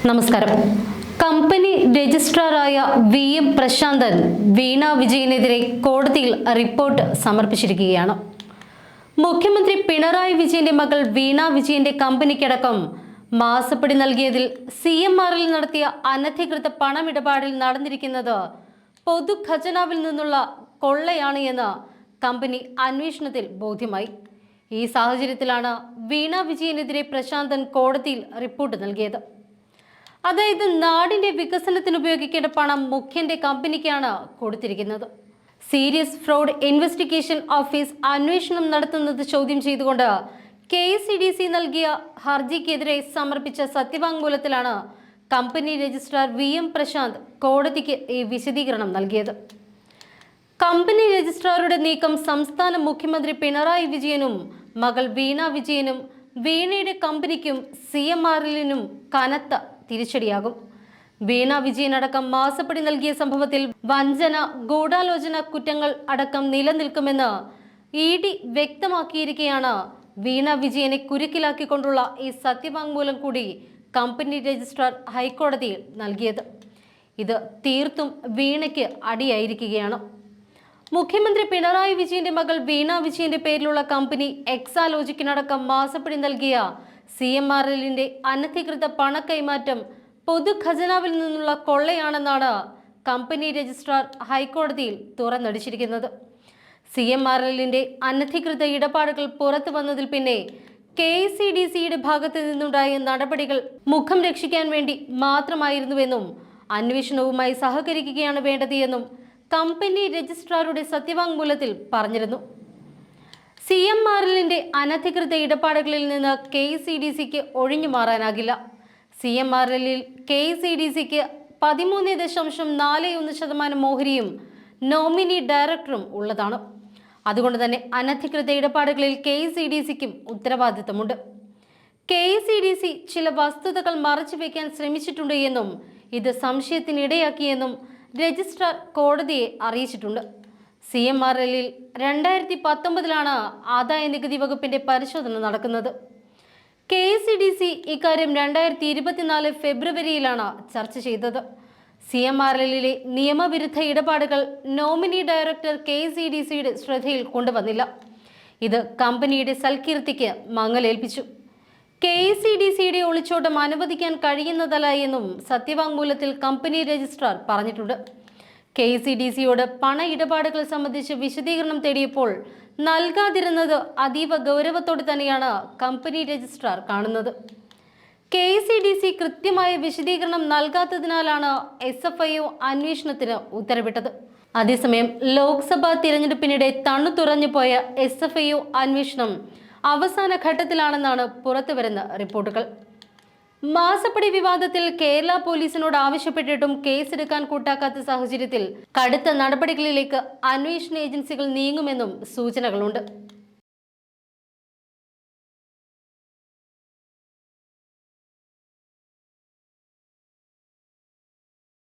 നമസ്കാരം. Company രജിസ്ട്രാറായ VM Prasanthan വീണ വിജയനെതിരെ കോടതിയിൽ report സമർപ്പിച്ചിരിക്കുകയാണ്. മുഖ്യമന്ത്രി പിണറായി വിജയന്റെ മകൾ വീണ വിജയന്റെ കമ്പനിക്കടക്കം മാസപ്പടി നൽകിയതിൽ CMRL നടത്തിയ അനധികൃത പണമിടപാടിൽ നടന്നിരിക്കുന്നത് പൊതുഖജനാവിൽ നിന്നുള്ള കൊള്ളയാണ് എന്ന് കമ്പനി അന്വേഷണത്തിൽ ബോധ്യമായി. ഈ സാഹചര്യത്തിലാണ് വീണ വിജയനെതിരെ പ്രശാന്തൻ കോടതിയിൽ റിപ്പോർട്ട് നൽകിയത്. അതായത് നാടിന്റെ വികസനത്തിന് ഉപയോഗിക്കേണ്ട പണം മുഖ്യന്റെ കമ്പനിക്കാണ് കൊടുത്തിരിക്കുന്നത്. സീരിയസ് ഫ്രോഡ് ഇൻവെസ്റ്റിഗേഷൻ ഓഫീസ് അന്വേഷണം നടത്തുന്നത് ചോദ്യം ചെയ്തുകൊണ്ട് KCDC നൽകിയ ഹർജിക്കെതിരെ സമർപ്പിച്ച സത്യവാങ്മൂലത്തിലാണ് കമ്പനി രജിസ്ട്രാർ VM പ്രശാന്ത് കോടതിക്ക് ഈ വിശദീകരണം നൽകിയത്. കമ്പനി രജിസ്ട്രാറുടെ നീക്കം സംസ്ഥാന മുഖ്യമന്ത്രി പിണറായി വിജയനും മകൾ വീണ വിജയനും വീണയുടെ കമ്പനിക്കും CMRLനും കനത്ത തിരിച്ചടിയാകും. വീണ വിജയനടക്കം മാസപ്പടി നൽകിയ സംഭവത്തിൽ വഞ്ചന, ഗൂഢാലോചന കുറ്റങ്ങൾ അടക്കം നിലനിൽക്കുമെന്ന് ED വ്യക്തമാക്കിയിരിക്കെയാണ് വീണ വിജയനെ കുരുക്കിലാക്കിക്കൊണ്ടുള്ള ഈ സത്യവാങ്മൂലം കൂടി കമ്പനി രജിസ്ട്രാർ ഹൈക്കോടതിയിൽ നൽകിയത്. ഇത് തീർത്തും വീണയ്ക്ക് അടിയായിരിക്കുകയാണ്. മുഖ്യമന്ത്രി പിണറായി വിജയന്റെ മകൾ വീണ വിജയന്റെ പേരിലുള്ള കമ്പനി എക്സാലോജിക്കിനടക്കം മാസപ്പടി നൽകിയ CMRLന്റെ അനധികൃത പണക്കൈമാറ്റം പൊതുഖജനാവിൽ നിന്നുള്ള കൊള്ളയാണെന്നാണ് കമ്പനി രജിസ്ട്രാർ ഹൈക്കോടതിയിൽ തുറന്നടിച്ചിരിക്കുന്നത്. CMRLന്റെ അനധികൃത ഇടപാടുകൾ പുറത്തു വന്നതിൽ പിന്നെ KCDCയുടെ ഭാഗത്തു നിന്നുണ്ടായ നടപടികൾ മുഖം രക്ഷിക്കാൻ വേണ്ടി മാത്രമായിരുന്നുവെന്നും അന്വേഷണവുമായി സഹകരിക്കുകയാണ് വേണ്ടത് എന്നും കമ്പനി രജിസ്ട്രാറുടെ സത്യവാങ്മൂലത്തിൽ പറഞ്ഞിരുന്നു. CMRLന്റെ അനധികൃത ഇടപാടുകളിൽ നിന്ന് KCDCക്ക് ഒഴിഞ്ഞു മാറാനാകില്ല. CMRLൽ KCDCക്ക് 13.41% ഓഹരിയും നോമിനി ഡയറക്ടറും ഉള്ളതാണ്. അതുകൊണ്ട് തന്നെ അനധികൃത ഇടപാടുകളിൽ KCDCക്കും ഉത്തരവാദിത്തമുണ്ട്. KCDC ചില വസ്തുതകൾ മറച്ചുവെക്കാൻ ശ്രമിച്ചിട്ടുണ്ട് എന്നും ഇത് സംശയത്തിനിടയാക്കിയെന്നും രജിസ്ട്രാർ കോടതിയെ അറിയിച്ചിട്ടുണ്ട്. CMRLൽ 2019 ആദായ നികുതി വകുപ്പിന്റെ പരിശോധന നടക്കുന്നത്. KCDC ഇക്കാര്യം 2024 ഫെബ്രുവരിയിലാണ് ചർച്ച ചെയ്തത്. CMRLലെ നിയമവിരുദ്ധ ഇടപാടുകൾ നോമിനി ഡയറക്ടർ KCDCയുടെ ശ്രദ്ധയിൽ കൊണ്ടുവന്നില്ല. ഇത് കമ്പനിയുടെ സൽകീർത്തിക്ക് മങ്ങലേൽപ്പിച്ചു. KCDCയുടെ ഒളിച്ചോട്ടം അനുവദിക്കാൻ കഴിയുന്നതല്ല എന്നും സത്യവാങ്മൂലത്തിൽ കമ്പനി രജിസ്ട്രാർ പറഞ്ഞിട്ടുണ്ട്. KCDCയോട് പണ ഇടപാടുകൾ സംബന്ധിച്ച് വിശദീകരണം തേടിയപ്പോൾ നൽകാതിരുന്നത് അതീവ ഗൗരവത്തോടെ തന്നെയാണ് കമ്പനി രജിസ്ട്രാർ കാണുന്നത്. KCDC കൃത്യമായ വിശദീകരണം നൽകാത്തതിനാലാണ് SFIO അന്വേഷണത്തിന് ഉത്തരവിട്ടത്. അതേസമയം ലോക്സഭാ തിരഞ്ഞെടുപ്പിനിടെ തണുതുറഞ്ഞു പോയ SFIO അന്വേഷണം അവസാന ഘട്ടത്തിലാണെന്നാണ് പുറത്തുവരുന്ന റിപ്പോർട്ടുകൾ. മാസപ്പടി വിവാദത്തിൽ കേരള പോലീസിനോട് ആവശ്യപ്പെട്ടിട്ടും കേസെടുക്കാൻ കൂട്ടാക്കാത്ത സാഹചര്യത്തിൽ കടുത്ത നടപടികളിലേക്ക് അന്വേഷണ ഏജൻസികൾ നീങ്ങുമെന്നും സൂചനകളുണ്ട്.